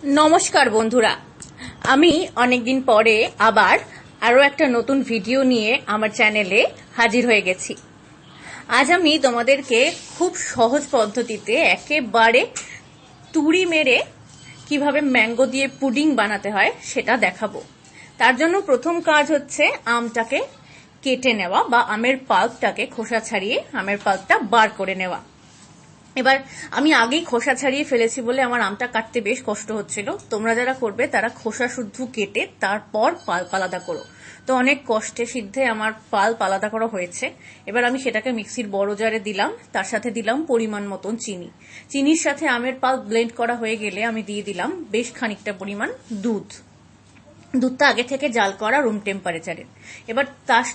নমস্কার বন্ধুরা, আমি অনেকদিন পরে আবার আরো একটা নতুন ভিডিও নিয়ে আমার চ্যানেলে হাজির হয়ে গেছি। আজ আমি তোমাদেরকে খুব সহজ পদ্ধতিতে একেবারে তুড়ি মেরে কিভাবে ম্যাঙ্গো দিয়ে পুডিং বানাতে হয় সেটা দেখাবো। তার জন্য প্রথম কাজ হচ্ছে আমটাকে কেটে নেওয়া বা আমের পাল্পটাকে খোসা ছাড়িয়ে আমের পাল্পটা বার করে নেওয়া। এবার আমি আগেই খোসা ছাড়িয়ে ফেলেছি বলে আমার আমটা কাটতে বেশ কষ্ট হচ্ছিল। তোমরা যারা করবে তারা খোসা শুদ্ধ কেটে তারপর পাল্প আলাদা করো। তো অনেক কষ্টে সিদ্ধে আমার পাল্প আলাদা করা হয়েছে। এবার আমি সেটাকে মিক্সির বড় জারে দিলাম, তার সাথে দিলাম পরিমাণ মতন চিনি। চিনির সাথে আমের পাল্প ব্লেন্ড করা হয়ে গেলে আমি দিয়ে দিলাম বেশ খানিকটা পরিমাণ দুধটা আগে থেকে জাল করা রুম টেম্পারেচারে। এবার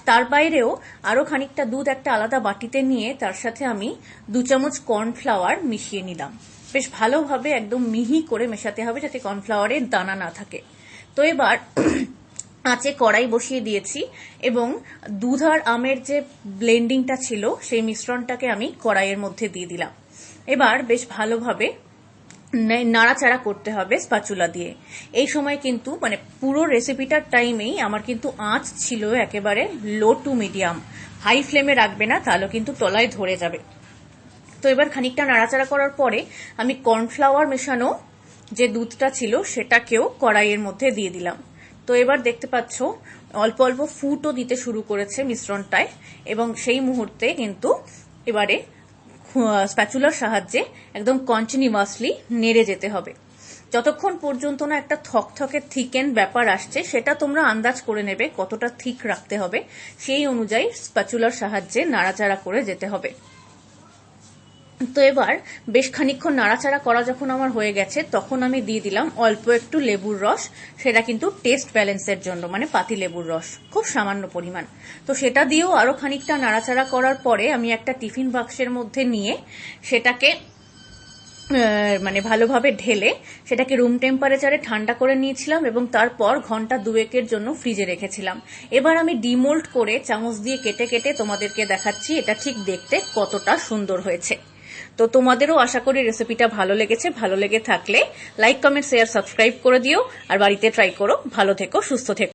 তার বাইরেও আরো খানিকটা দুধ একটা আলাদা বাটিতে নিয়ে তার সাথে আমি 2 চামচ কর্নফ্লাওয়ার মিশিয়ে নিলাম। বেশ ভালোভাবে একদম মিহি করে মেশাতে হবে যাতে কর্নফ্লাওয়ারের দানা না থাকে। তো এবার আঁচে কড়াই বসিয়ে দিয়েছি এবং দুধ আর আমের যে ব্লেন্ডিংটা ছিল সেই মিশ্রণটাকে আমি কড়াইয়ের মধ্যে দিয়ে দিলাম। এবার বেশ ভালোভাবে নাড়াচাড়া করতে হবে স্প্যাচুলা দিয়ে। এই সময় কিন্তু পুরো রেসিপিটার টাইমেই আমার কিন্তু আঁচ ছিল একেবারে লো টু মিডিয়াম, হাই ফ্লেমে রাখবে না, তাহলে কিন্তু তলায় ধরে যাবে। তো এবার খানিকটা নাড়াচাড়া করার পরে আমি কর্নফ্লাওয়ার মেশানো যে দুধটা ছিল সেটাকেও কড়াইয়ের মধ্যে দিয়ে দিলাম। তো এবার দেখতে পাচ্ছ অল্প অল্প ফুটও দিতে শুরু করেছে মিশ্রণটায়, এবং সেই মুহূর্তে কিন্তু এবারে স্প্যাচুলার সাহায্যে একদম কন্টিনিউয়াসলি নেড়ে যেতে হবে যতক্ষণ পর্যন্ত না একটা থকথকে থিকেন ব্যাপার আসছে। সেটা তোমরা আন্দাজ করে নেবে কতটা থিক রাখতে হবে, সেই অনুযায়ী স্প্যাচুলার সাহায্যে নাড়াচাড়া করে যেতে হবে। তো এবার বেশ খানিকক্ষণ নাড়াচাড়া করা যখন আমার হয়ে গেছে তখন আমি দিয়ে দিলাম অল্প একটু লেবুর রস। সেটা কিন্তু টেস্ট ব্যালেন্সের জন্য, পাতি লেবুর রস, খুব সামান্য পরিমাণ। তো সেটা দিয়েও আরো খানিকটা নাড়াচাড়া করার পরে আমি একটা টিফিন বাক্সের মধ্যে নিয়ে সেটাকে ভালোভাবে ঢেলে সেটাকে রুম টেম্পারেচারে ঠান্ডা করে নিয়েছিলাম এবং তারপর ঘন্টা 2-এর জন্য ফ্রিজে রেখেছিলাম। এবার আমি ডিমোল্ড করে চামচ দিয়ে কেটে কেটে তোমাদেরকে দেখাচ্ছি এটা ঠিক দেখতে কতটা সুন্দর হয়েছে। তো তোমাদেরও আশা করি রেসিপিটা ভালো লেগেছে। ভালো লেগে থাকলে লাইক, কমেন্ট, শেয়ার, সাবস্ক্রাইব করে দিও আর বাড়িতে ট্রাই করো। ভালো থেকো, সুস্থ থেকো।